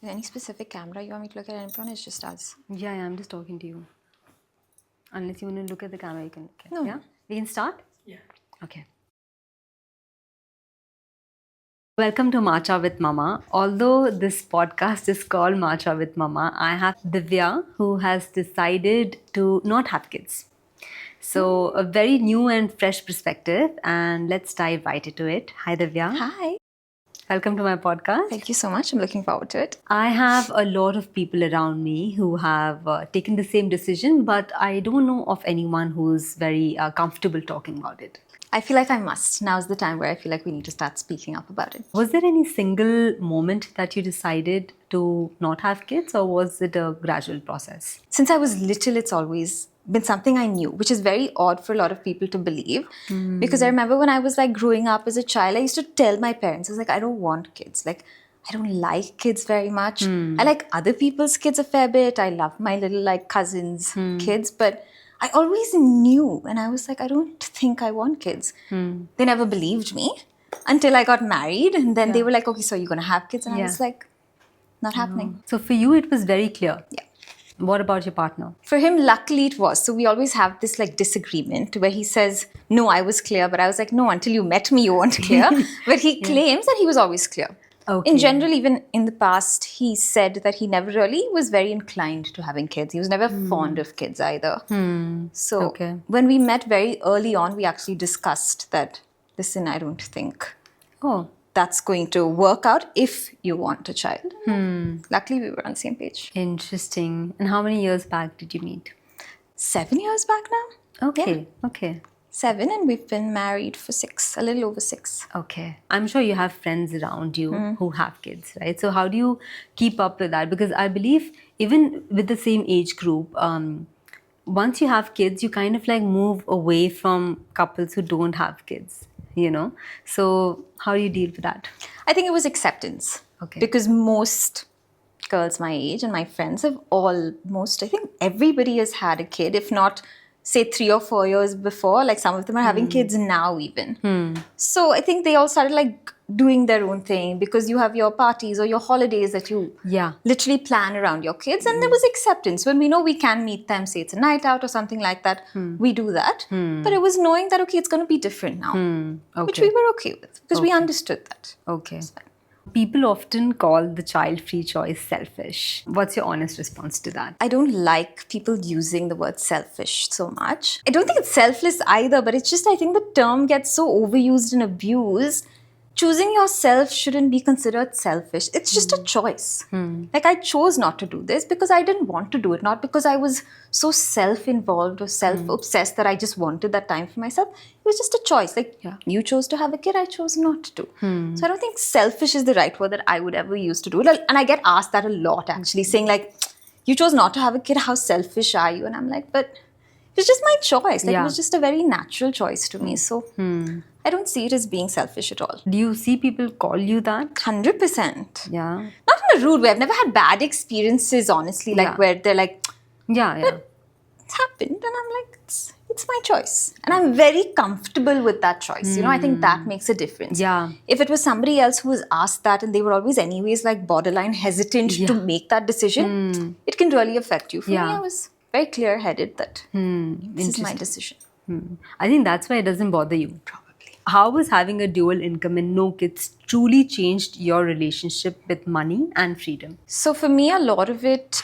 Any specific camera you want me to look at anyone? It's just us. Yeah, I'm just talking to you. Unless you want to look at the camera, you can look at. No. Yeah? We can start? Yeah. Okay. Welcome to Matcha with Mama. Although this podcast is called Matcha with Mama, I have Divya who has decided to not have kids. So, a very new and fresh perspective, and let's dive right into it. Hi, Divya. Hi. Welcome to my podcast. Thank you so much. I'm looking forward to it. I have a lot of people around me who have taken the same decision, but I don't know of anyone who's very comfortable talking about it. I feel like I must. Now's the time where I feel like we need to start speaking up about it. Was there any single moment that you decided to not have kids, or was it a gradual process? Since I was little, it's always been something I knew, which is very odd for a lot of people to believe. Because I remember when I was like growing up as a child, I used to tell my parents, I was like, I don't want kids. Like, I don't like kids very much. I like other people's kids a fair bit. I love my little like cousins' kids, but I always knew, and I was like, I don't think I want kids. They never believed me until I got married, and then they were like, okay, so you're going to have kids? And I was like, not happening. So for you, it was very clear. Yeah. What about your partner? For him, luckily it was. So we always have this like disagreement where he says, no, I was clear. But I was like, no, until you met me, you weren't clear. But he claims that he was always clear. Okay. In general, even in the past, he said that he never really was very inclined to having kids. He was never fond of kids either. So when we met very early on, we actually discussed that, listen, I don't think that's going to work out if you want a child. Luckily, we were on the same page. Interesting. And how many years back did you meet? 7 years back now. Okay. Okay. 7, and we've been married for 6, a little over 6. Okay. I'm sure you have friends around you who have kids, right? So how do you keep up with that? Because I believe even with the same age group, once you have kids, you kind of like move away from couples who don't have kids, you know? So how do you deal with that? I think it was acceptance. Okay. Because most girls my age and my friends have almost, I think everybody has had a kid, if not say 3 or 4 years before. Like some of them are having kids now even. So I think they all started like doing their own thing because you have your parties or your holidays that you literally plan around your kids. And there was acceptance. When we know we can meet them, say it's a night out or something like that, we do that. But it was knowing that, okay, it's going to be different now, which we were okay with because we understood that. Okay. People often call the child-free choice selfish. What's your honest response to that? I don't like people using the word selfish so much. I don't think it's selfless either, but it's just I think the term gets so overused and abused. Choosing yourself shouldn't be considered selfish. It's just a choice. Like I chose not to do this because I didn't want to do it, not because I was so self-involved or self-obsessed that I just wanted that time for myself. It was just a choice. Like you chose to have a kid, I chose not to. So I don't think selfish is the right word that I would ever use to do it. And I get asked that a lot actually, saying like, you chose not to have a kid, how selfish are you? And I'm like, but it was just my choice. Like it was just a very natural choice to me. So I don't see it as being selfish at all. Do you see people call you that? 100%. Yeah. Not in a rude way. I've never had bad experiences, honestly, like where they're like, but it's happened. And I'm like, it's my choice. And I'm very comfortable with that choice. You know, I think that makes a difference. Yeah. If it was somebody else who was asked that and they were always anyways like borderline hesitant to make that decision, it can really affect you. For me, I was very clear-headed that this is my decision. I think that's why it doesn't bother you. Probably. How was having a dual income and no kids truly changed your relationship with money and freedom? So for me, a lot of it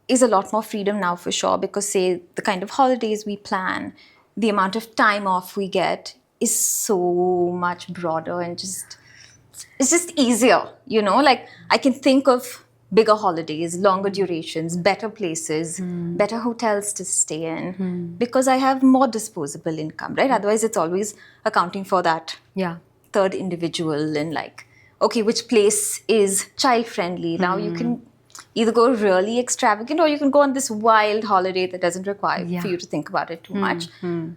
is a lot more freedom now for sure, because say the kind of holidays we plan, the amount of time off we get is so much broader and it's just easier, you know, like I can think of bigger holidays, longer durations, better places, better hotels to stay in because I have more disposable income, right? Otherwise, it's always accounting for that third individual and like, okay, which place is child-friendly? Now you can either go really extravagant or you can go on this wild holiday that doesn't require for you to think about it too much.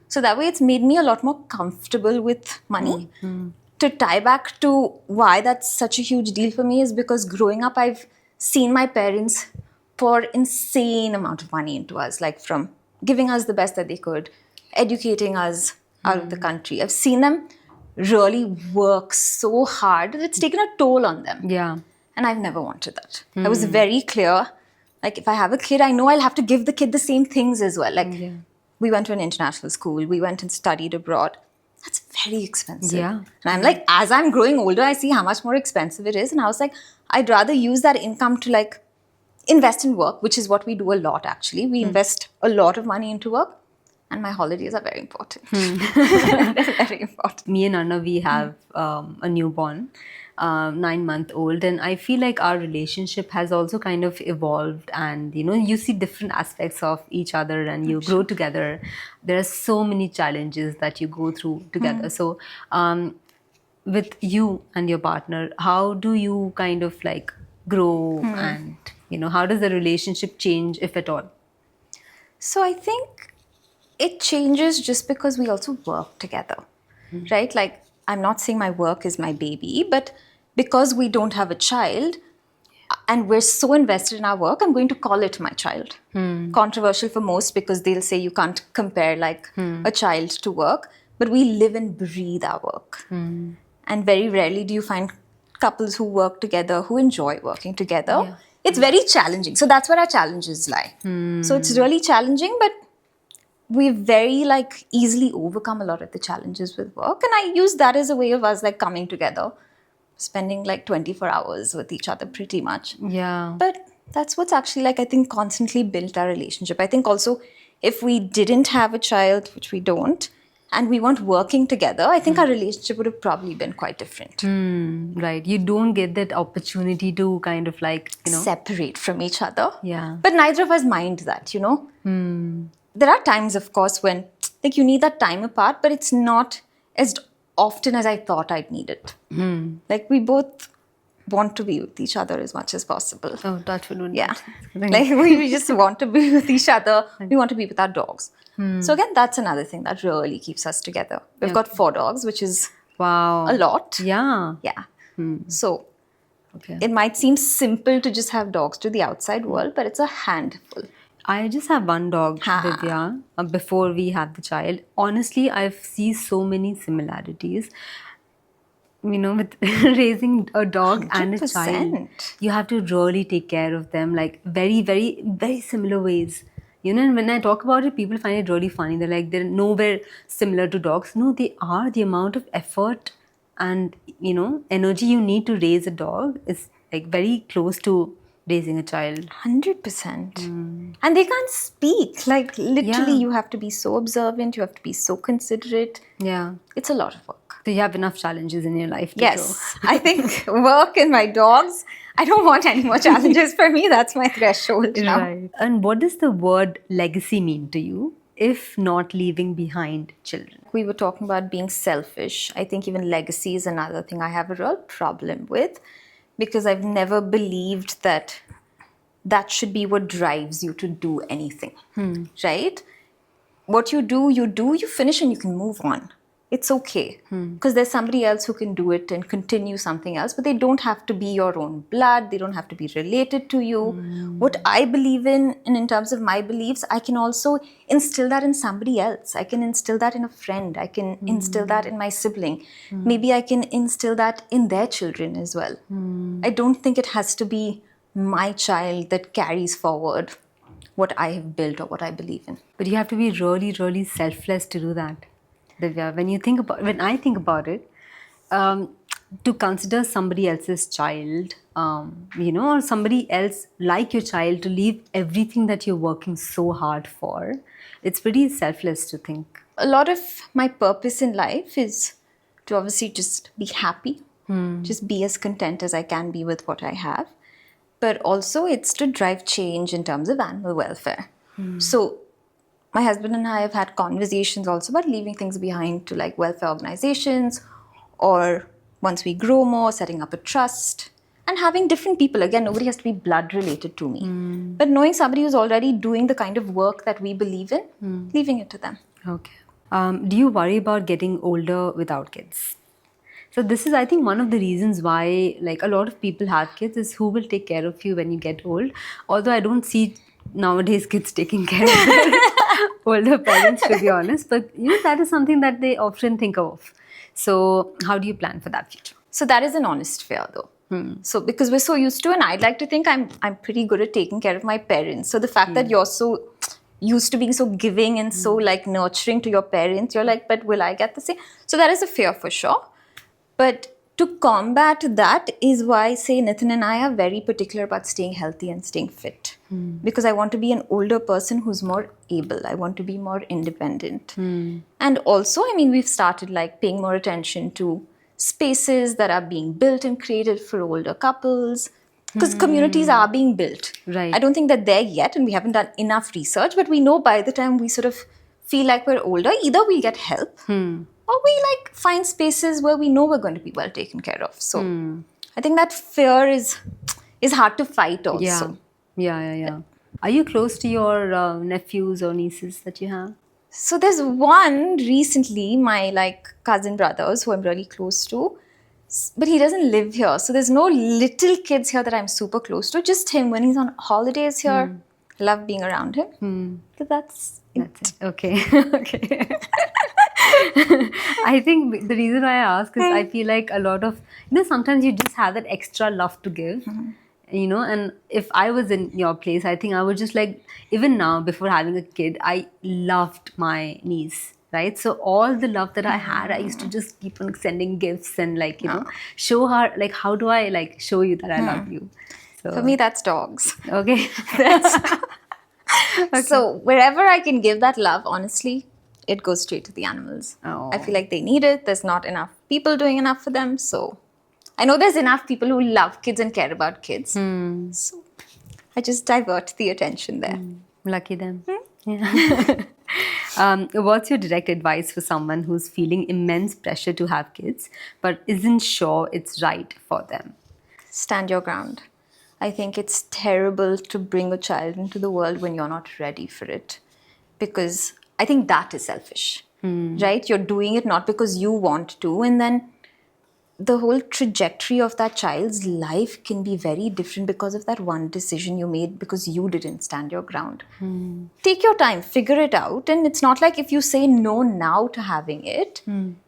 So that way, it's made me a lot more comfortable with money. To tie back to why that's such a huge deal for me is because growing up, I've seen my parents pour insane amount of money into us, like from giving us the best that they could, educating us out of the country. I've seen them really work so hard that it's taken a toll on them. Yeah. And I've never wanted that. I was very clear. Like, if I have a kid, I know I'll have to give the kid the same things as well. Like, we went to an international school. We went and studied abroad. That's very expensive. Yeah. And I'm like, as I'm growing older, I see how much more expensive it is. And I was like, I'd rather use that income to like invest in work, which is what we do a lot actually. We invest a lot of money into work. And my holidays are very important. They're very important. Me and Anna, we have a newborn, 9-month-old, and I feel like our relationship has also kind of evolved, and you see different aspects of each other and you grow together. There are so many challenges that you go through together. So with you and your partner, how do you kind of like grow and how does the relationship change, if at all? So I think it changes just because we also work together, right? Like, I'm not saying my work is my baby, but because we don't have a child and we're so invested in our work, I'm going to call it my child. Controversial for most because they'll say you can't compare like a child to work, but we live and breathe our work. And very rarely do you find couples who work together, who enjoy working together. Yeah. It's very challenging. So that's where our challenges lie. So it's really challenging, but we've very like easily overcome a lot of the challenges with work. And I use that as a way of us like coming together, spending like 24 hours with each other pretty much. Yeah. But that's what's actually like, I think, constantly built our relationship. I think also if we didn't have a child, which we don't, and we weren't working together, I think our relationship would have probably been quite different. Right. You don't get that opportunity to kind of like, separate from each other. Yeah. But neither of us mind that, There are times, of course, when like you need that time apart, but it's not as often as I thought I'd need it. Like, we both want to be with each other as much as possible. Oh, touch wood. Yeah. Like, we just want to be with each other. We want to be with our dogs. So again, that's another thing that really keeps us together. We've got 4 dogs, which is a lot. Yeah. Yeah. So it might seem simple to just have dogs to the outside world, but it's a handful. I just have one dog, Divya, before we have the child. Honestly, I've seen so many similarities. With raising a dog 100%. And a child, you have to really take care of them, like very, very, very similar ways. And when I talk about it, people find it really funny. They're like, they're nowhere similar to dogs. No, they are. The amount of effort and, energy you need to raise a dog is like very close to raising a child. 100%. And they can't speak. Like, literally, you have to be so observant. You have to be so considerate. Yeah. It's a lot of work. So you have enough challenges in your life to Yes. I think work and my dogs, I don't want any more challenges for me. That's my threshold now. Right. And what does the word legacy mean to you, if not leaving behind children? We were talking about being selfish. I think even legacy is another thing I have a real problem with, because I've never believed that that should be what drives you to do anything, right? What you do, you finish and you can move on. It's okay, because there's somebody else who can do it and continue something else, but they don't have to be your own blood. They don't have to be related to you. What I believe in, and in terms of my beliefs, I can also instill that in somebody else. I can instill that in a friend. I can instill that in my sibling. Maybe I can instill that in their children as well. I don't think it has to be my child that carries forward what I have built or what I believe in. But you have to be really, really selfless to do that. Divya, when I think about it, to consider somebody else's child, or somebody else like your child, to leave everything that you're working so hard for, it's pretty selfless to think. A lot of my purpose in life is to obviously just be happy, just be as content as I can be with what I have. But also it's to drive change in terms of animal welfare. So my husband and I have had conversations also about leaving things behind to like welfare organizations, or once we grow more, setting up a trust and having different people. Again, nobody has to be blood related to me. But knowing somebody who's already doing the kind of work that we believe in, leaving it to them. Okay. Do you worry about getting older without kids? So this is, I think, one of the reasons why like a lot of people have kids is who will take care of you when you get old. Although I don't see nowadays kids taking care of their older parents, to be honest. But that is something that they often think of. So how do you plan for that future? So that is an honest fear though. So because we're so used to, and I'd like to think I'm pretty good at taking care of my parents. So the fact that you're so used to being so giving and so like nurturing to your parents, you're like, but will I get the same? So that is a fear for sure. But to combat that is why, say, Nitin and I are very particular about staying healthy and staying fit. Because I want to be an older person who's more able. I want to be more independent. And also, I mean, we've started like paying more attention to spaces that are being built and created for older couples. Because communities are being built. Right. I don't think that they're yet, and we haven't done enough research, but we know by the time we sort of feel like we're older, either we get help or we like find spaces where we know we're going to be well taken care of. So I think that fear is hard to fight also. Yeah. Are you close to your nephews or nieces that you have? So there's one recently, my like cousin brothers who I'm really close to, but he doesn't live here. So there's no little kids here that I'm super close to. Just him when he's on holidays here. I love being around him. So that's it. Okay. Okay. I think the reason why I ask is I feel like a lot of, sometimes you just have that extra love to give. And if I was in your place, I think I would just like, even now, before having a kid, I loved my niece, right? So all the love that I had, I used to just keep on sending gifts and like, show her, like, how do I like show you that I love you? So, for me, that's dogs. Okay. Okay. So wherever I can give that love, honestly, it goes straight to the animals. Oh. I feel like they need it. There's not enough people doing enough for them. So I know there's enough people who love kids and care about kids. So I just divert the attention there. Lucky them. Yeah. What's your direct advice for someone who's feeling immense pressure to have kids but isn't sure it's right for them? Stand your ground. I think it's terrible to bring a child into the world when you're not ready for it. Because I think that is selfish, right? You're doing it not because you want to, and then the whole trajectory of that child's life can be very different because of that one decision you made because you didn't stand your ground. Take your time, figure it out, and it's not like if you say no now to having it,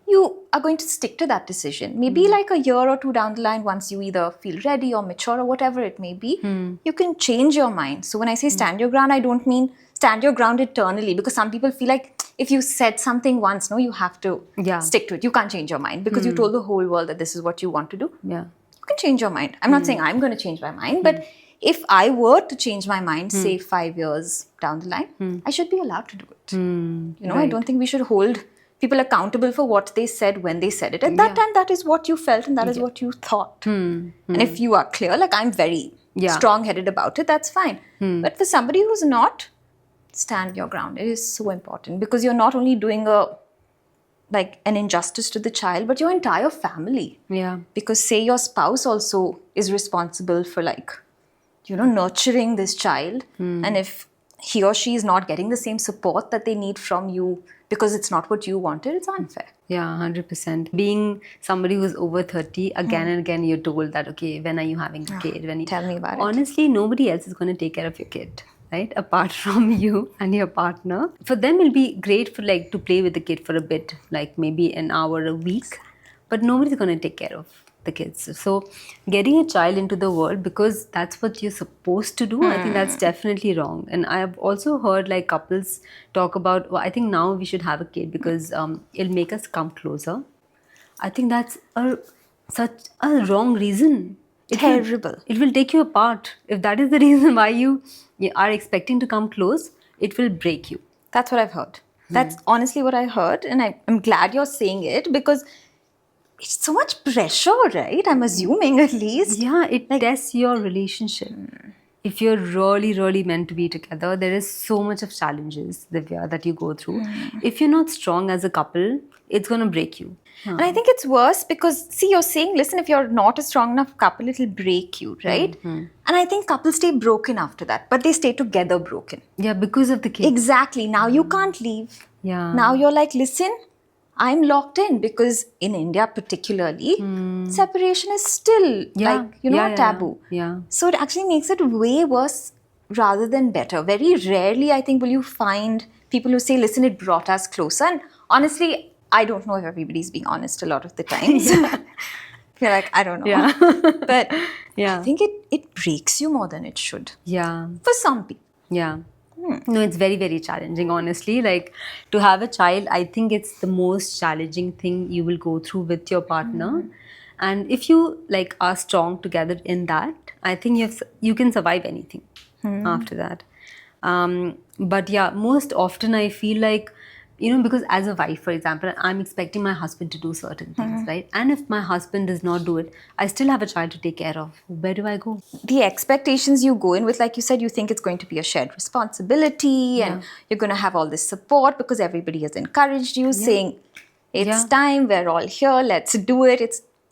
you are going to stick to that decision. Maybe like a year or two down the line, once you either feel ready or mature or whatever it may be, you can change your mind. So when I say stand your ground, I don't mean stand your ground eternally, because some people feel like if you said something once, you have to stick to it. You can't change your mind because you told the whole world that this is what you want to do. Yeah. You can change your mind. I'm not saying I'm going to change my mind, but if I were to change my mind, say 5 years down the line, I should be allowed to do it. I don't think we should hold people accountable for what they said when they said it. At that time, that is what you felt and that is what you thought. And if you are clear, like I'm very strong-headed about it, that's fine. But for somebody who's not, stand your ground. It is so important because you're not only doing an injustice to the child, but your entire family. Yeah. Because say your spouse also is responsible for nurturing this child, and if he or she is not getting the same support that they need from you because it's not what you wanted, it's unfair. Yeah, 100%. Being somebody who's over 30, again and again you're told that, okay, when are you having a kid? Tell me about it. Honestly, nobody else is going to take care of your kid, right? Apart from you and your partner. For them, it'll be great for to play with the kid for a bit, like maybe an hour a week, but nobody's going to take care of the kids. So getting a child into the world because that's what you're supposed to do, I think that's definitely wrong. And I've also heard couples talk about, I think now we should have a kid because it'll make us come closer. I think that's such a wrong reason. Terrible. It will take you apart. If that is the reason why you are expecting to come close, it will break you. That's what I've heard. That's honestly what I heard, and I'm glad you're saying it because it's so much pressure, right? I'm assuming at least. Yeah, it tests your relationship. If you're really, really meant to be together, there is so much of challenges, Divya, that you go through. If you're not strong as a couple, it's going to break you. And I think it's worse because, see, you're saying, listen, if you're not a strong enough couple, it'll break you, right? And I think couples stay broken after that, but they stay together broken. Yeah, because of the kids. Exactly. Now you can't leave. Yeah. Now you're like, listen, I'm locked in because in India particularly, separation is still taboo. Yeah. So it actually makes it way worse rather than better. Very rarely, I think, will you find people who say, listen, it brought us closer. And honestly, I don't know if everybody's being honest a lot of the times. You're like, I don't know. Yeah. But I Yeah. think it breaks you more than it should. Yeah. For some people. Yeah. No, it's very, very challenging, honestly. Like, to have a child, I think it's the most challenging thing you will go through with your partner. And if you like are strong together in that, I think you can survive anything after that. But yeah, most often I feel like, because as a wife, for example, I'm expecting my husband to do certain things, right? And if my husband does not do it, I still have a child to take care of. Where do I go? The expectations you go in with, like you said, you think it's going to be a shared responsibility and you're going to have all this support because everybody has encouraged you, saying, it's time, we're all here, let's do it.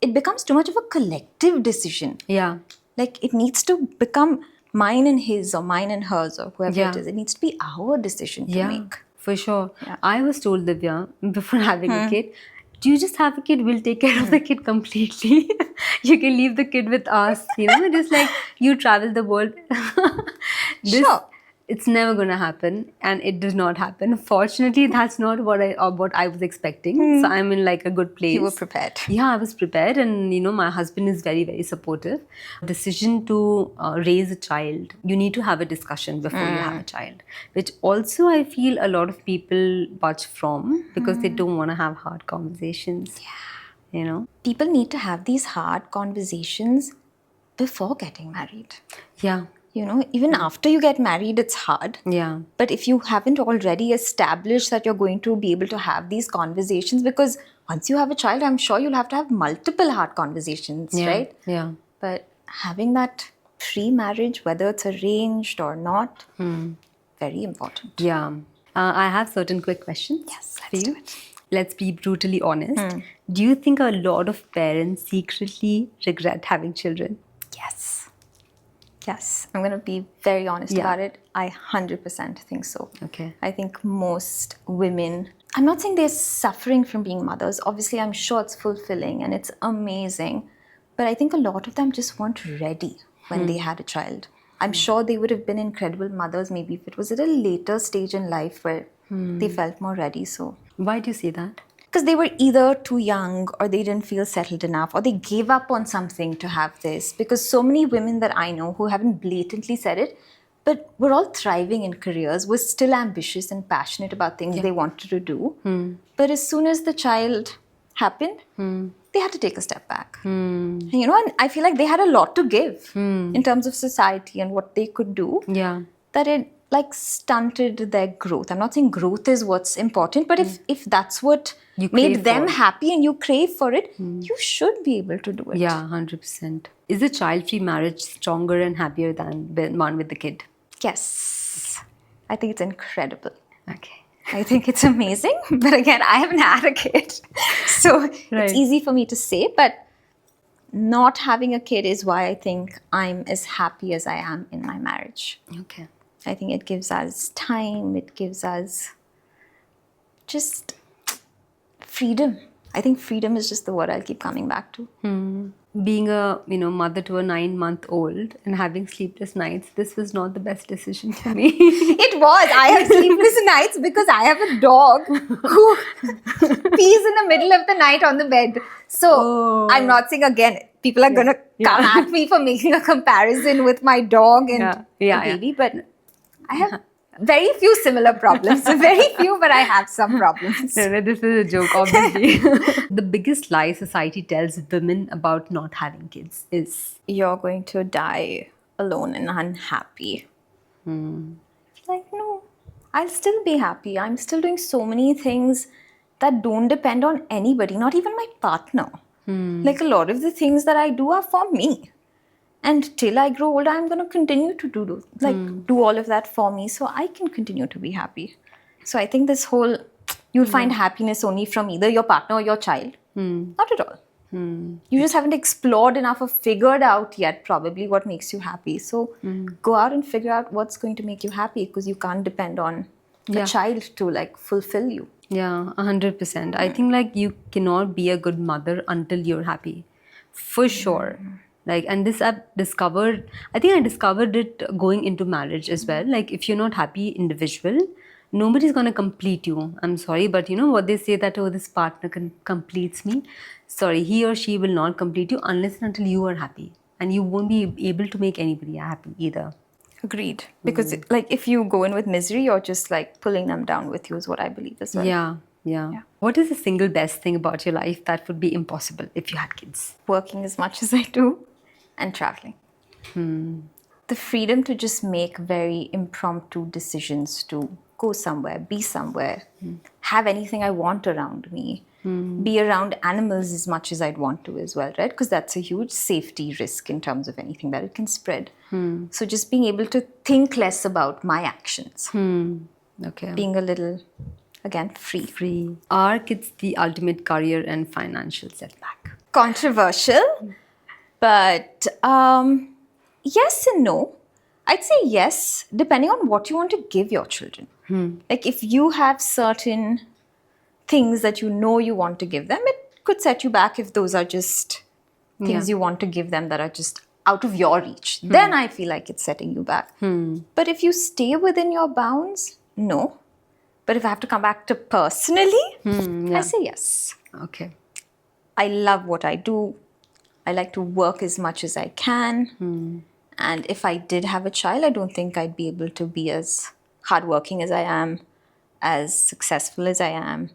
It becomes too much of a collective decision. Yeah. Like, it needs to become mine and his, or mine and hers, or whoever Yeah. it is. It needs to be our decision to make. For sure. Yeah. I was told, Divya, before having a kid, do you just have a kid? We'll take care of the kid completely. You can leave the kid with us, just like you travel the world. Sure. It's never going to happen, and it does not happen. Fortunately, that's not what I was expecting. So I'm in like a good place. You were prepared. Yeah, I was prepared, and my husband is very, very supportive. Decision to raise a child, you need to have a discussion before you have a child, which also I feel a lot of people budge from because they don't want to have hard conversations. Yeah. People need to have these hard conversations before getting married. Yeah. Even after you get married, it's hard. Yeah. But if you haven't already established that you're going to be able to have these conversations, because once you have a child, I'm sure you'll have to have multiple hard conversations, right? Yeah. But having that pre-marriage, whether it's arranged or not, very important. Yeah. I have certain quick questions. Yes, for let's you. do it. Let's be brutally honest. Do you think a lot of parents secretly regret having children? Yes, I'm going to be very honest about it. I 100% think so. Okay. I think most women, I'm not saying they're suffering from being mothers. Obviously, I'm sure it's fulfilling and it's amazing. But I think a lot of them just weren't ready when they had a child. I'm sure they would have been incredible mothers maybe if it was at a later stage in life where they felt more ready. So, Why do you say that? because they were either too young or they didn't feel settled enough or they gave up on something to have this. Because so many women that I know who haven't blatantly said it, but were all thriving in careers, were still ambitious and passionate about things they wanted to do. But as soon as the child happened, they had to take a step back. And I feel like they had a lot to give in terms of society and what they could do. Yeah. That it stunted their growth. I'm not saying growth is what's important, but if that's what You made crave them for. happy and you crave for it, you should be able to do it. Yeah, 100%. Is a child-free marriage stronger and happier than the one with the kid? Yes. I think it's incredible. Okay. I think it's amazing. But again, I haven't had a kid. So it's easy for me to say. But not having a kid is why I think I'm as happy as I am in my marriage. Okay. I think it gives us time. It gives us just freedom. I think freedom is just the word I'll keep coming back to. Being a mother to a 9-month-old and having sleepless nights, this was not the best decision for me. It was. I have sleepless nights because I have a dog who pees in the middle of the night on the bed. So I'm not saying again, people are going to come at me for making a comparison with my dog and the baby, but I have very few similar problems. Very few, but I have some problems. No, this is a joke, obviously. The biggest lie society tells women about not having kids is You're going to die alone and unhappy. Like, no, I'll still be happy. I'm still doing so many things that don't depend on anybody, not even my partner. Like, a lot of the things that I do are for me. And till I grow older, I'm going to continue to do all of that for me so I can continue to be happy. So I think this whole, you'll find happiness only from either your partner or your child. Not at all. You just haven't explored enough or figured out yet probably what makes you happy. So go out and figure out what's going to make you happy, because you can't depend on a child to fulfill you. Yeah, 100%. I think you cannot be a good mother until you're happy. For sure. And this I discovered it going into marriage as well. If you're not happy individual, nobody's going to complete you. I'm sorry, but you know what they say that, oh, this partner completes me. Sorry, he or she will not complete you unless and until you are happy. And you won't be able to make anybody happy either. Agreed. Because like if you go in with misery, you're just like pulling them down with you is what I believe as well. Yeah. What is the single best thing about your life that would be impossible if you had kids? Working as much as I do and traveling. The freedom to just make very impromptu decisions to go somewhere, be somewhere, have anything I want around me, be around animals as much as I'd want to as well, right? Because that's a huge safety risk in terms of anything that it can spread. So just being able to think less about my actions, Okay. being a little, again, free. Free. Are kids the ultimate career and financial setback? Controversial, but yes and no. I'd say yes, depending on what you want to give your children. Like if you have certain things that you know you want to give them, it could set you back if those are just things you want to give them that are just out of your reach. Then I feel like it's setting you back. But if you stay within your bounds, no. But if I have to come back to personally, I say yes. Okay. I love what I do. I like to work as much as I can. And if I did have a child, I don't think I'd be able to be as hardworking as I am, as successful as I am,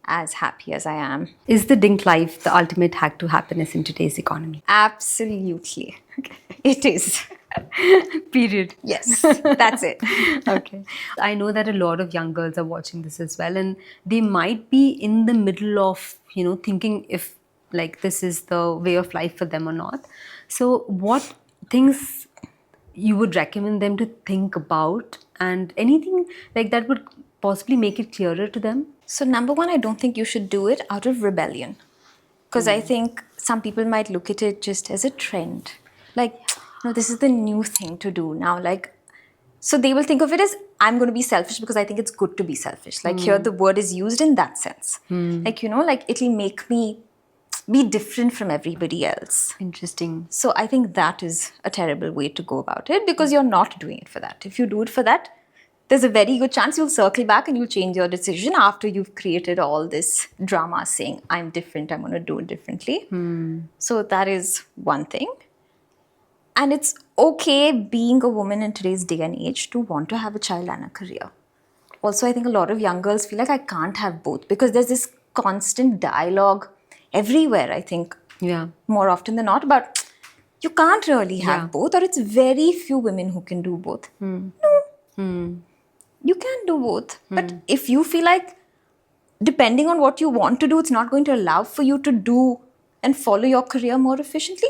as happy as I am. Is the DINK life the ultimate hack to happiness in today's economy? Absolutely. It is. Period. Yes, that's it. Okay. I know that a lot of young girls are watching this as well, and they might be in the middle of, thinking if like this is the way of life for them or not. So what things you would recommend them to think about, and anything like that would possibly make it clearer to them? So number one, I don't think you should do it out of rebellion. Because I think some people might look at it just as a trend. Like, no, this is the new thing to do now. Like, so they will think of it as, I'm going to be selfish because I think it's good to be selfish. Like here the word is used in that sense. Like, like it'll make me be different from everybody else. Interesting. So I think that is a terrible way to go about it because you're not doing it for that. If you do it for that, there's a very good chance you'll circle back and you'll change your decision after you've created all this drama saying, I'm different, I'm going to do it differently. So that is one thing. And it's okay being a woman in today's day and age to want to have a child and a career. Also, I think a lot of young girls feel like I can't have both because there's this constant dialogue everywhere, I think, more often than not, about you can't really have both, or it's very few women who can do both. No, you can do both. But if you feel like, depending on what you want to do, it's not going to allow for you to do and follow your career more efficiently,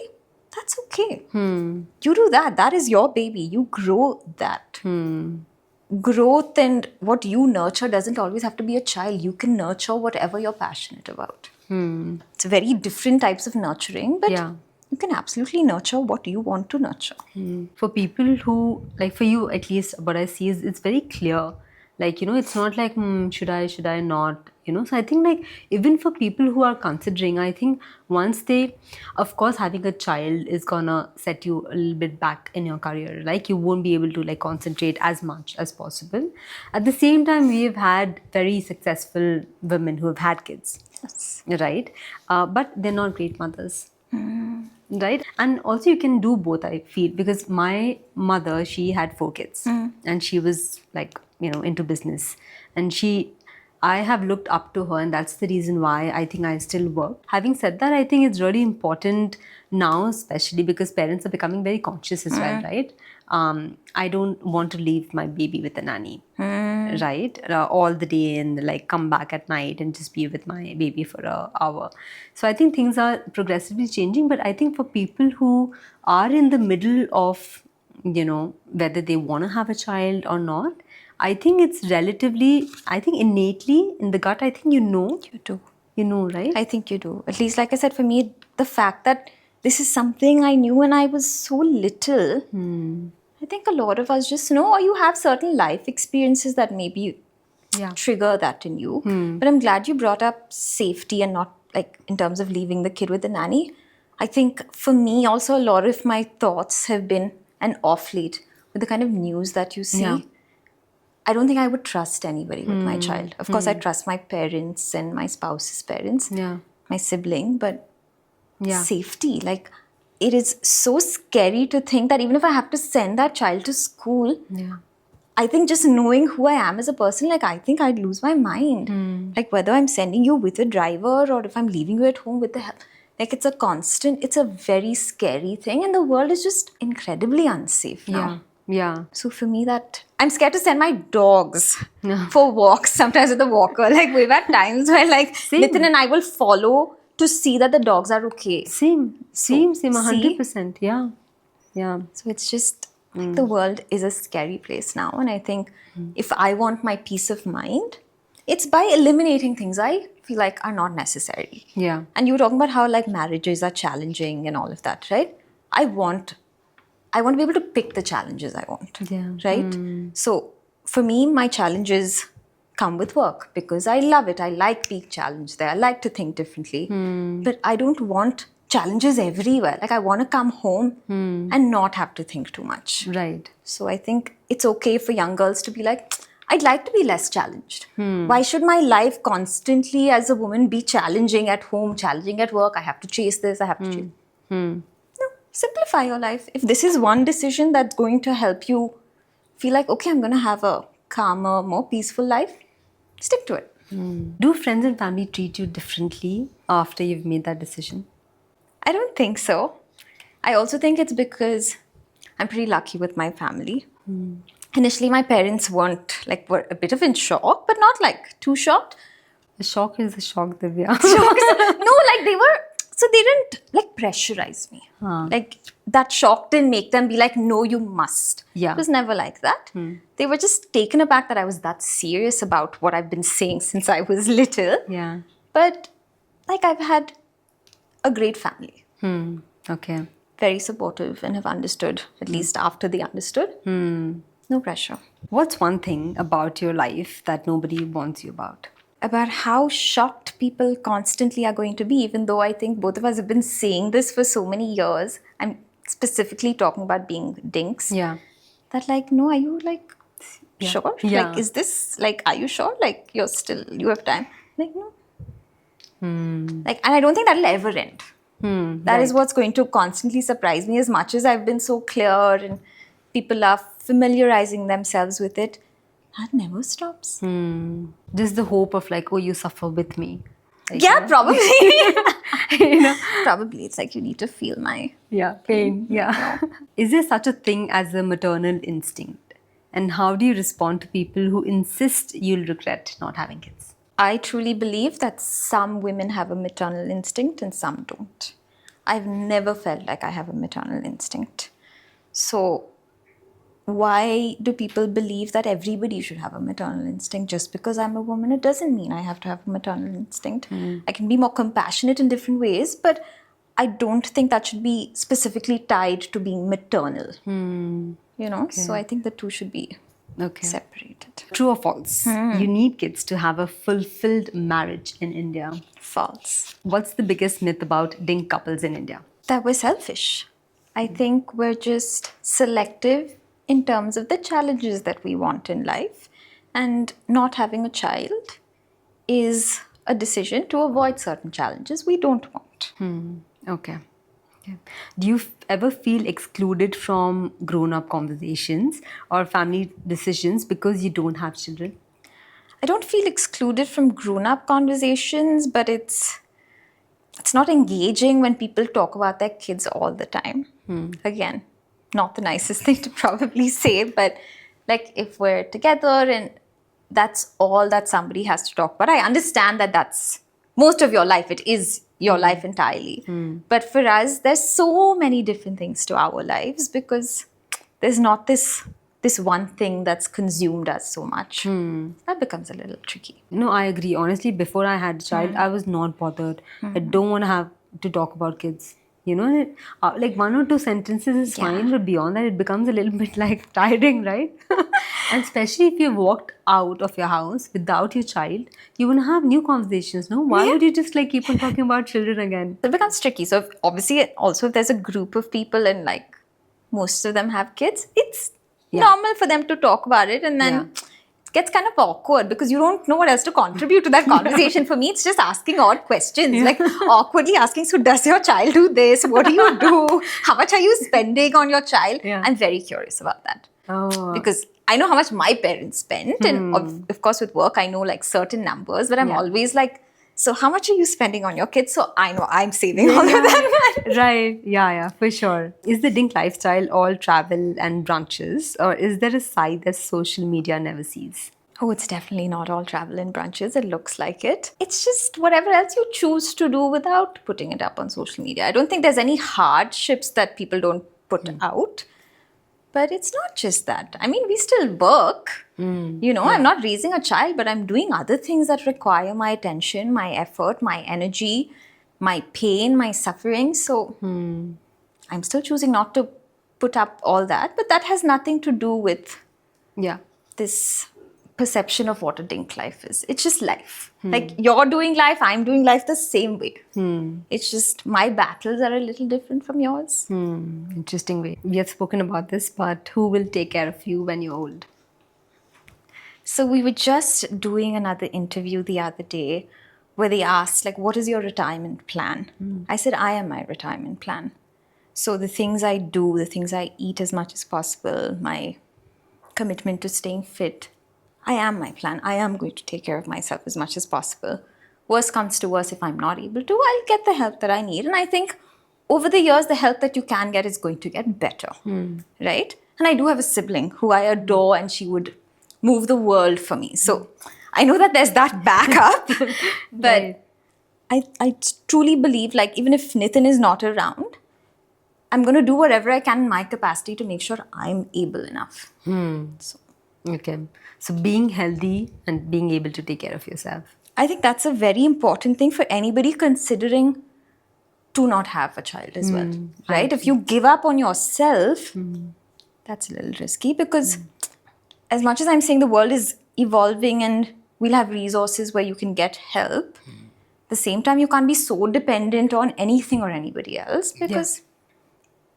that's okay. You do that. That is your baby. You grow that. Growth and what you nurture doesn't always have to be a child. You can nurture whatever you're passionate about. It's very different types of nurturing, but you can absolutely nurture what you want to nurture. For people who, like for you at least, what I see is it's very clear. Like, it's not like, should I not, So I think like even for people who are considering, I think once they, of course, having a child is gonna set you a little bit back in your career. Like you won't be able to like concentrate as much as possible. At the same time, we have had very successful women who have had kids. Yes. Right? But they're not great mothers. Right? And also you can do both, I feel, because my mother, she had 4 kids and she was like, into business, and I have looked up to her, and that's the reason why I think I still work. Having said that, I think it's really important now, especially because parents are becoming very conscious as well, right? I don't want to leave my baby with a nanny, right? All the day and like come back at night and just be with my baby for an hour. So I think things are progressively changing, but I think for people who are in the middle of, whether they want to have a child or not, I think it's relatively, innately in the gut, I think you do. You know, right? I think you do. At least, like I said, for me, the fact that this is something I knew when I was so little, I think a lot of us just know, or you have certain life experiences that maybe trigger that in you. But I'm glad you brought up safety and not like in terms of leaving the kid with the nanny. I think for me also a lot of my thoughts have been, and off late, with the kind of news that you see. I don't think I would trust anybody with my child. Of course, I trust my parents and my spouse's parents, my sibling, but safety, like, it is so scary to think that even if I have to send that child to school, I think just knowing who I am as a person, like, I think I'd lose my mind. Like, whether I'm sending you with a driver or if I'm leaving you at home with the help, like, it's a very scary thing, and the world is just incredibly unsafe now. So for me, that I'm scared to send my dogs for walks sometimes with the walker. Like, we've had times where, like, Nitin and I will follow to see that the dogs are okay. Same, 100%. So it's just like the world is a scary place now, and I think if I want my peace of mind, it's by eliminating things I feel like are not necessary. And you were talking about how, like, marriages are challenging and all of that, right? I want to be able to pick the challenges I want, right? So for me, my challenges come with work because I love it. I like being challenged there. I like to think differently. But I don't want challenges everywhere. Like, I want to come home and not have to think too much. Right. So I think it's okay for young girls to be like, I'd like to be less challenged. Why should my life constantly as a woman be challenging at home, challenging at work? I have to chase this, I have to chase. No, simplify your life. If this is one decision that's going to help you feel like, okay, I'm going to have a calmer, more peaceful life, stick to it. Do friends and family treat you differently after you've made that decision? I don't think so. I also think it's because I'm pretty lucky with my family. Initially, my parents were a bit of in shock, but not like too shocked. The shock is a shock, Divya. No, like they didn't like pressurize me. Like, that shock didn't make them be like, no, you must. It was never like that. They were just taken aback that I was that serious about what I've been saying since I was little. But like, I've had a great family. Okay. Very supportive and have understood, at least after they understood. No pressure. What's one thing about your life that nobody warns you about? About how shocked people constantly are going to be, even though I think both of us have been saying this for so many years. I'm specifically talking about being dinks. That, like, no, are you like sure? Like, is this like, are you sure? Like, you have time? Like, no. Like, and I don't think that'll ever end. That is what's going to constantly surprise me. As much as I've been so clear and people are familiarizing themselves with it, that never stops. Just the hope of like, oh, you suffer with me. Like, probably. Probably. It's like, you need to feel my pain. Is there such a thing as a maternal instinct? And how do you respond to people who insist you'll regret not having kids? I truly believe that some women have a maternal instinct and some don't. I've never felt like I have a maternal instinct. So why do people believe that everybody should have a maternal instinct? Just because I'm a woman, it doesn't mean I have to have a maternal instinct. I can be more compassionate in different ways, but I don't think that should be specifically tied to being maternal. So I think the two should be separated. True or false? You need kids to have a fulfilled marriage in India. False. What's the biggest myth about DINK couples in India? That we're selfish. I think we're just selective in terms of the challenges that we want in life. And not having a child is a decision to avoid certain challenges we don't want. Okay. Do you ever feel excluded from grown-up conversations or family decisions because you don't have children? I don't feel excluded from grown-up conversations, but it's not engaging when people talk about their kids all the time. Again, not the nicest thing to probably say, but like, if we're together and that's all that somebody has to talk about, I understand that that's most of your life. It is your life entirely. But for us, there's so many different things to our lives because there's not this one thing that's consumed us so much. That becomes a little tricky. No, I agree. Honestly, before I had a child, I was not bothered. I don't want to have to talk about kids. Like 1 or 2 sentences is fine, but beyond that, it becomes a little bit like tiring, right? And especially if you've walked out of your house without your child, you want to have new conversations, no? Why would you just like keep on talking about children again? It becomes tricky. So obviously, also if there's a group of people and like most of them have kids, it's normal for them to talk about it, and then gets kind of awkward because you don't know what else to contribute to that conversation. For me, it's just asking odd questions, like awkwardly asking, so does your child do this? What do you do? How much are you spending on your child? Yeah. I'm very curious about that. Oh. Because I know how much my parents spent, and of course with work I know like certain numbers, but I'm always like, so how much are you spending on your kids? So I know I'm saving all of that. Right. Yeah, for sure. Is the DINK lifestyle all travel and brunches, or is there a side that social media never sees? Oh, it's definitely not all travel and brunches. It looks like it. It's just whatever else you choose to do without putting it up on social media. I don't think there's any hardships that people don't put out. But it's not just that. I mean, we still work. I'm not raising a child, but I'm doing other things that require my attention, my effort, my energy, my pain, my suffering. So I'm still choosing not to put up all that. But that has nothing to do with this perception of what a DINK life is. It's just life. Like you're doing life, I'm doing life the same way. It's just my battles are a little different from yours. Interesting way. We have spoken about this, but who will take care of you when you're old? So we were just doing another interview the other day where they asked, like, what is your retirement plan? I said, I am my retirement plan. So the things I do, the things I eat as much as possible, my commitment to staying fit, I am my plan. I am going to take care of myself as much as possible. Worst comes to worst, if I'm not able to, I'll get the help that I need. And I think over the years, the help that you can get is going to get better, right? And I do have a sibling who I adore, and she would move the world for me. So I know that there's that backup, but I truly believe, like, even if Nitin is not around, I'm going to do whatever I can in my capacity to make sure I'm able enough. Okay. So being healthy and being able to take care of yourself. I think that's a very important thing for anybody considering to not have a child as well, right? If you give up on yourself, that's a little risky because as much as I'm saying the world is evolving and we'll have resources where you can get help, at the same time, you can't be so dependent on anything or anybody else because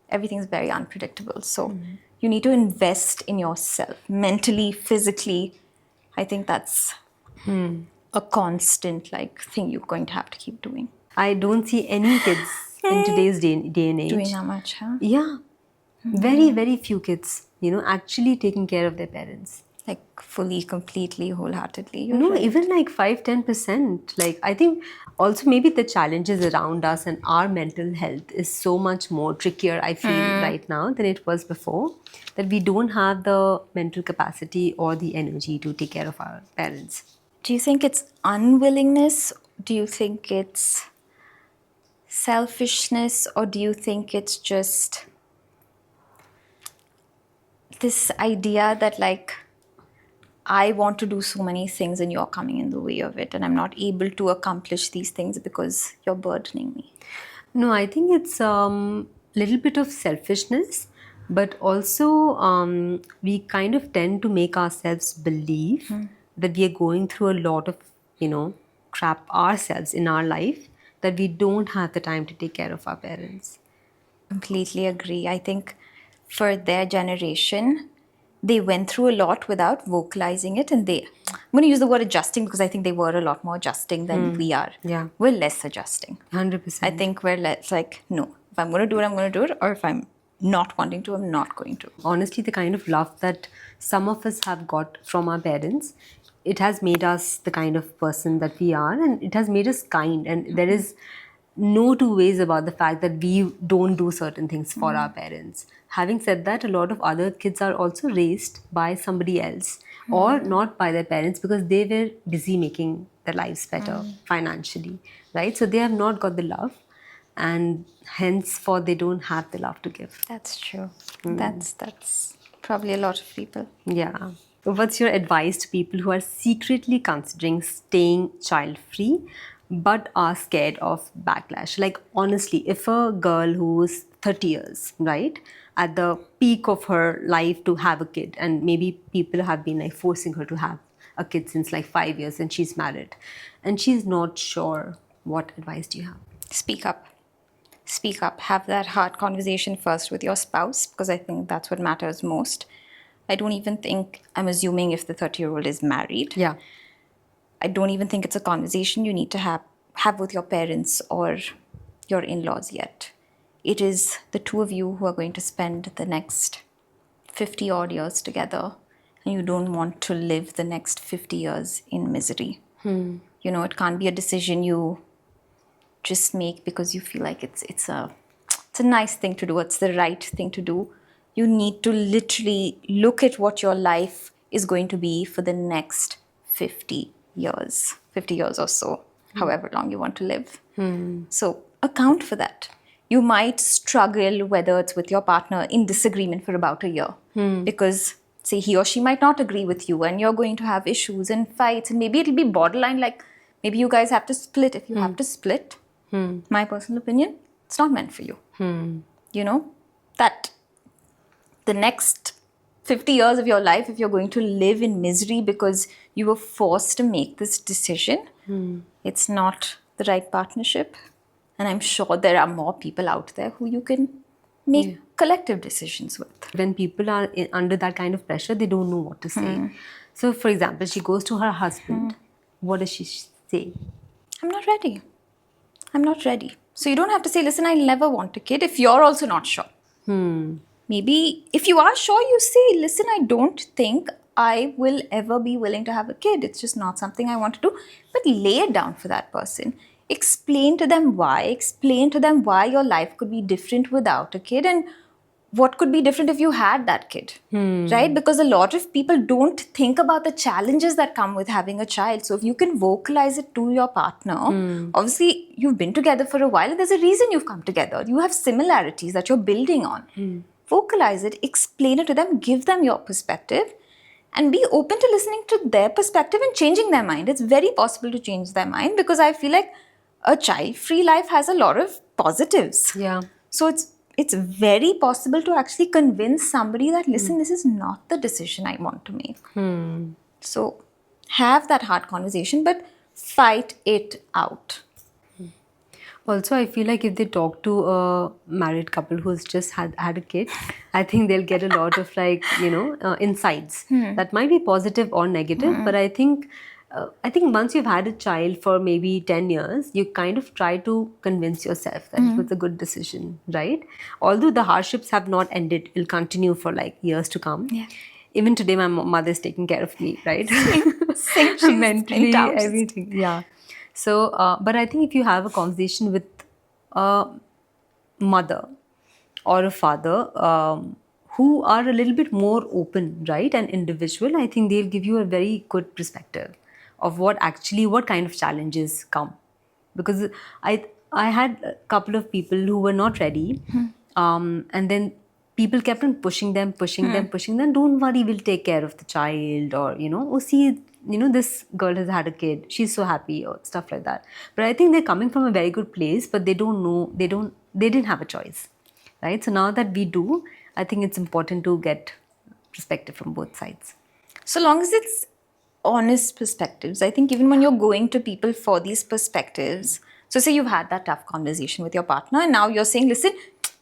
everything's very unpredictable. So you need to invest in yourself mentally, physically. I think that's a constant like thing you're going to have to keep doing. I don't see any kids in today's day and age Doing that much, huh? Yeah. Very, very few kids, actually taking care of their parents. Like fully, completely, wholeheartedly. No, even like 5-10%. Like, I think also maybe the challenges around us and our mental health is so much more trickier, I feel, right now than it was before. That we don't have the mental capacity or the energy to take care of our parents. Do you think it's unwillingness? Do you think it's selfishness? Or do you think it's just this idea that, like, I want to do so many things and you're coming in the way of it, and I'm not able to accomplish these things because you're burdening me? No, I think it's little bit of selfishness, but also we kind of tend to make ourselves believe that we are going through a lot of, crap ourselves in our life, that we don't have the time to take care of our parents. Completely agree. I think for their generation, they went through a lot without vocalizing it, and I'm going to use the word adjusting because I think they were a lot more adjusting than we are. Yeah. We're less adjusting. 100%. I think we're less like, no, if I'm going to do it, I'm going to do it, or if I'm not wanting to, I'm not going to. Honestly, the kind of love that some of us have got from our parents, it has made us the kind of person that we are, and it has made us kind, and there is no two ways about the fact that we don't do certain things for our parents. Having said that, a lot of other kids are also raised by somebody else or not by their parents because they were busy making their lives better financially, right? So they have not got the love, and henceforth they don't have the love to give. That's true. That's probably a lot of people. Yeah. What's your advice to people who are secretly considering staying child-free but are scared of backlash? Like, honestly, if a girl who's 30 years, right, at the peak of her life to have a kid, and maybe people have been like forcing her to have a kid since like 5 years and she's married, and she's not sure, what advice do you have? Speak up. Speak up. Have that hard conversation first with your spouse, because I think that's what matters most. I don't even think, I'm assuming if the 30-year-old is married, Yeah. I don't even think it's a conversation you need to have with your parents or your in-laws yet. It is the two of you who are going to spend the next 50 odd years together, and you don't want to live the next 50 years in misery. You know, it can't be a decision you just make because you feel like it's a nice thing to do, it's the right thing to do. You need to literally look at what your life is going to be for the next 50 years or so, however long you want to live. So account for that. You might struggle, whether it's with your partner, in disagreement for about a year because, say, he or she might not agree with you, and you're going to have issues and fights, and maybe it'll be borderline, like maybe you guys have to split. If you have to split, my personal opinion, it's not meant for you. You know, that the next 50 years of your life, if you're going to live in misery because you were forced to make this decision, it's not the right partnership. And I'm sure there are more people out there who you can make collective decisions with. When people are under that kind of pressure, they don't know what to say. So, for example, she goes to her husband. What does she say? I'm not ready. I'm not ready. So you don't have to say, listen, I never want a kid if you're also not sure. Maybe if you are sure, you say, listen, I don't think I will ever be willing to have a kid. It's just not something I want to do. But lay it down for that person. Explain to them why. Explain to them why your life could be different without a kid and what could be different if you had that kid, right? Because a lot of people don't think about the challenges that come with having a child. So if you can vocalize it to your partner, obviously you've been together for a while. There's a reason you've come together. You have similarities that you're building on. Vocalize it, explain it to them, give them your perspective, and be open to listening to their perspective and changing their mind. It's very possible to change their mind because I feel like a child-free life has a lot of positives. Yeah. So it's very possible to actually convince somebody that, listen, this is not the decision I want to make. So have that hard conversation, but fight it out. Also, I feel like if they talk to a married couple who's just had a kid, I think they'll get a lot of insights that might be positive or negative. But I think once you've had a child for maybe 10 years, you kind of try to convince yourself that it was a good decision, right? Although the hardships have not ended, it'll continue for like years to come. Yeah. Even today, my mother is taking care of me, right? Same, she's Mentally, in town. everything. Yeah. So, but I think if you have a conversation with a mother or a father who are a little bit more open, right, and individual, I think they'll give you a very good perspective of what kind of challenges come. Because I had a couple of people who were not ready, and then people kept on pushing them. Don't worry, we'll take care of the child, or oh, see, this girl has had a kid, she's so happy, or stuff like that. But I think they're coming from a very good place, but they didn't have a choice, right? So now that we do, I think it's important to get perspective from both sides. So long as it's honest perspectives, I think even when you're going to people for these perspectives, so say you've had that tough conversation with your partner and now you're saying, listen,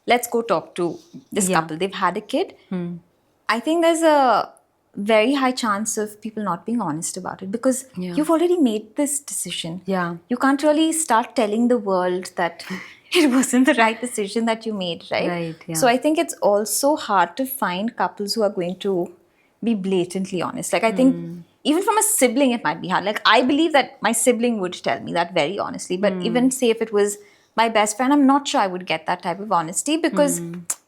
let's go talk to this couple. They've had a kid. I think there's a very high chance of people not being honest about it because you've already made this decision. Yeah. You can't really start telling the world that it wasn't the right decision that you made, right? Right, yeah. So I think it's also hard to find couples who are going to be blatantly honest. Like I think even from a sibling, it might be hard. Like I believe that my sibling would tell me that very honestly. But even say if it was my best friend, I'm not sure I would get that type of honesty because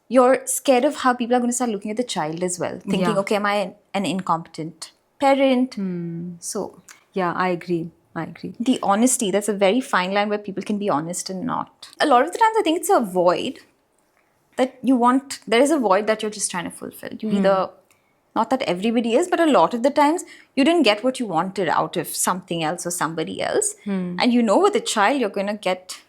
you're scared of how people are going to start looking at the child as well. Thinking, okay, am I an incompetent parent? So yeah, I agree. The honesty, that's a very fine line where people can be honest and not. A lot of the times I think it's a void that you want. There is a void that you're just trying to fulfill. You either, not that everybody is, but a lot of the times you didn't get what you wanted out of something else or somebody else. And with a child, you're going to get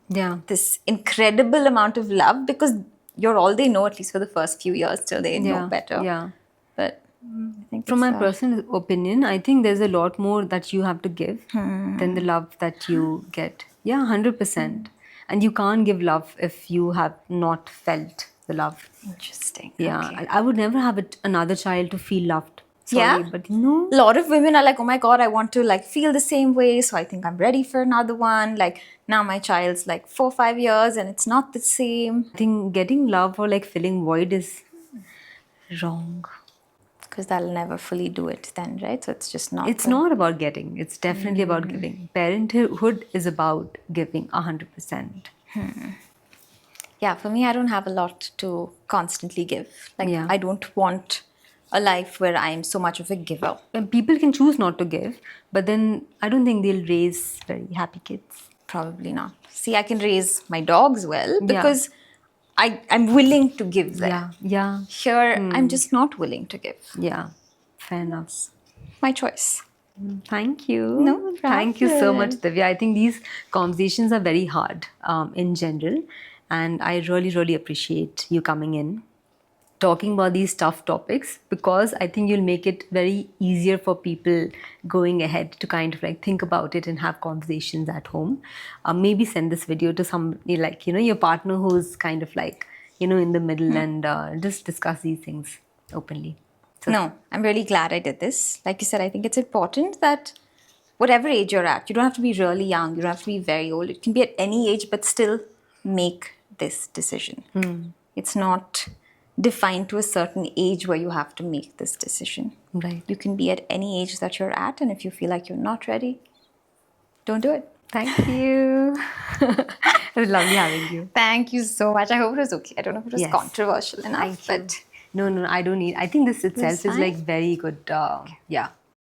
this incredible amount of love because you're all they know, at least for the first few years till they know better. Yeah. But I think from my personal opinion, I think there's a lot more that you have to give than the love that you get. Yeah, 100%. And you can't give love if you have not felt the love. Interesting. Yeah, Okay. I would never have another child to feel loved. Sorry, Yeah? but you know, A lot of women are like, oh my god, I want to like feel the same way, so I think I'm ready for another one. Like now my child's like 4 or 5 years and it's not the same. I think getting love or like filling void is wrong. Because that'll never fully do it then, right? So it's just not. It's not about getting, it's definitely about giving. Parenthood is about giving 100%. Yeah, for me, I don't have a lot to constantly give. Like, Yeah. I don't want a life where I'm so much of a giver. And people can choose not to give, but then I don't think they'll raise very happy kids. Probably not. See, I can raise my dogs well Yeah. because I'm willing to give them. Yeah, yeah, Here, I'm just not willing to give. yeah. Fair enough. My choice. Thank you. No Thank you so much, problem. Divya. I think these conversations are very hard in general, and I really, really appreciate you coming in, talking about these tough topics, because I think you'll make it very easier for people going ahead to kind of like think about it and have conversations at home. Maybe send this video to somebody like, you know, your partner who's kind of like, you know, in the middle and just discuss these things openly. So, No, I'm really glad I did this. Like you said, I think it's important that whatever age you're at, you don't have to be really young, you don't have to be very old. It can be at any age, but still make this decision. It's not defined to a certain age where you have to make this decision. right. You can be at any age that you're at, and if you feel like you're not ready, don't do it. Thank you. It was lovely having you. Thank you so much. I hope it was okay. I don't know if it was Yes. controversial enough, Thank you. but No, I don't need. I think this itself is fine? like very good. Yeah.